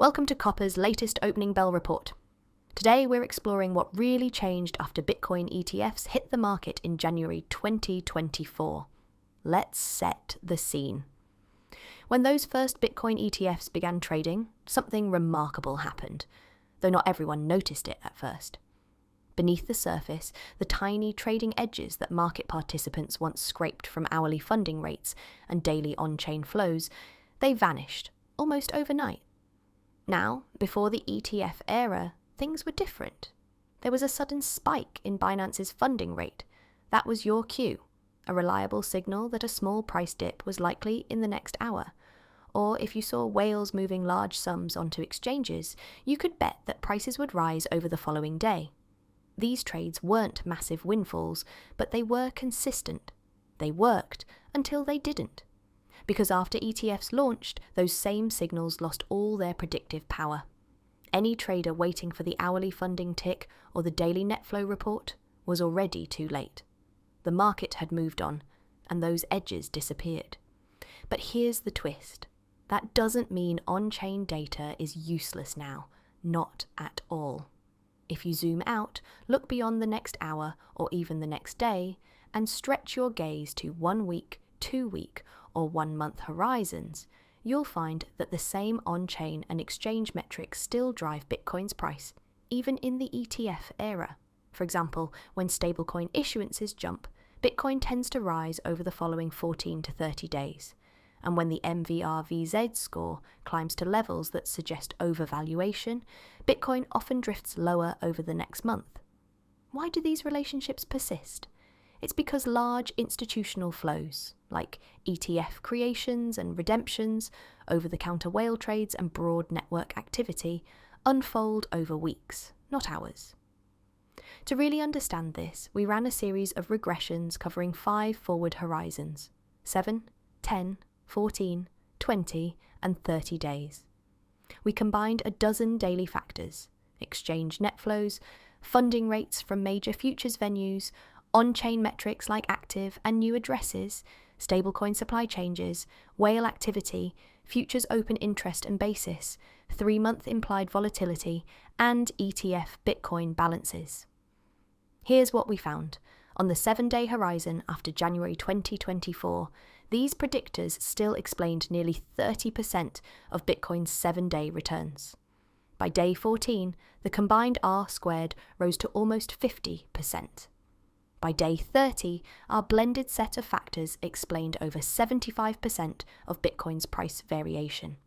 Welcome to Copper's latest opening bell report. Today we're exploring what really changed after Bitcoin ETFs hit the market in January 2024. Let's set the scene. When those first Bitcoin ETFs began trading, something remarkable happened, though not everyone noticed it at first. Beneath the surface, the tiny trading edges that market participants once scraped from hourly funding rates and daily on-chain flows, they vanished almost overnight. Now, before the ETF era, things were different. There was a sudden spike in Binance's funding rate. That was your cue, a reliable signal that a small price dip was likely in the next hour. Or if you saw whales moving large sums onto exchanges, you could bet that prices would rise over the following day. These trades weren't massive windfalls, but they were consistent. They worked until they didn't. Because after ETFs launched, those same signals lost all their predictive power. Any trader waiting for the hourly funding tick or the daily net flow report was already too late. The market had moved on, and those edges disappeared. But here's the twist. That doesn't mean on-chain data is useless now. Not at all. If you zoom out, look beyond the next hour or even the next day, and stretch your gaze to 1 week, 2 week, or 1 month horizons, you'll find that the same on-chain and exchange metrics still drive Bitcoin's price, even in the ETF era. For example, when stablecoin issuances jump, Bitcoin tends to rise over the following 14 to 30 days. And when the MVRVZ score climbs to levels that suggest overvaluation, Bitcoin often drifts lower over the next month. Why do these relationships persist? It's because large institutional flows, like ETF creations and redemptions, over-the-counter whale trades and broad network activity, unfold over weeks, not hours. To really understand this, we ran a series of regressions covering 5 forward horizons: 7, 10, 14, 20, and 30 days. We combined a dozen daily factors: exchange net flows, funding rates from major futures venues, on-chain metrics like active and new addresses, stablecoin supply changes, whale activity, futures open interest and basis, 3-month implied volatility, and ETF Bitcoin balances. Here's what we found. On the 7-day horizon after January 2024, these predictors still explained nearly 30% of Bitcoin's 7-day returns. By day 14, the combined R-squared rose to almost 50%. By day 30, our blended set of factors explained over 75% of Bitcoin's price variation.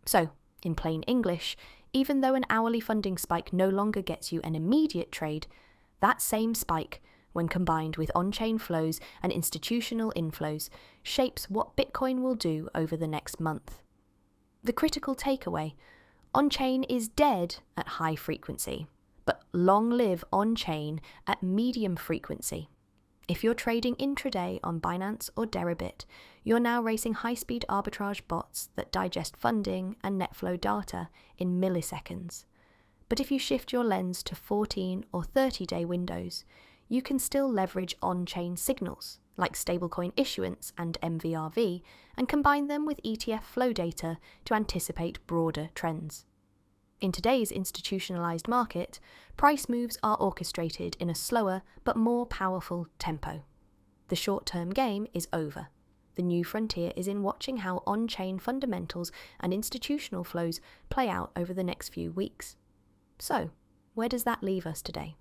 So, in plain English, even though an hourly funding spike no longer gets you an immediate trade, that same spike, when combined with on-chain flows and institutional inflows, shapes what Bitcoin will do over the next month. The critical takeaway: on-chain is dead at high frequency, but long live on-chain at medium frequency. If you're trading intraday on Binance or Deribit, you're now racing high-speed arbitrage bots that digest funding and net flow data in milliseconds. But if you shift your lens to 14 or 30-day windows, you can still leverage on-chain signals, like stablecoin issuance and MVRV, and combine them with ETF flow data to anticipate broader trends. In today's institutionalized market, price moves are orchestrated in a slower but more powerful tempo. The short-term game is over. The new frontier is in watching how on-chain fundamentals and institutional flows play out over the next few weeks. So, where does that leave us today?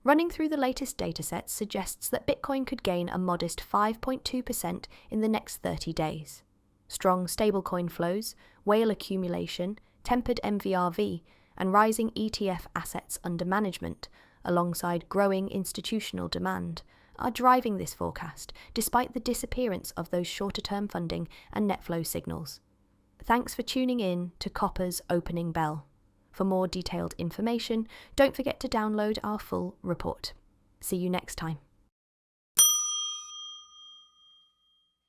Running through the latest datasets suggests that Bitcoin could gain a modest 5.2% in the next 30 days. Strong stablecoin flows, whale accumulation, tempered MVRV, and rising ETF assets under management, alongside growing institutional demand, are driving this forecast, despite the disappearance of those shorter-term funding and net flow signals. Thanks for tuning in to Copper's Opening Bell. For more detailed information, don't forget to download our full report. See you next time.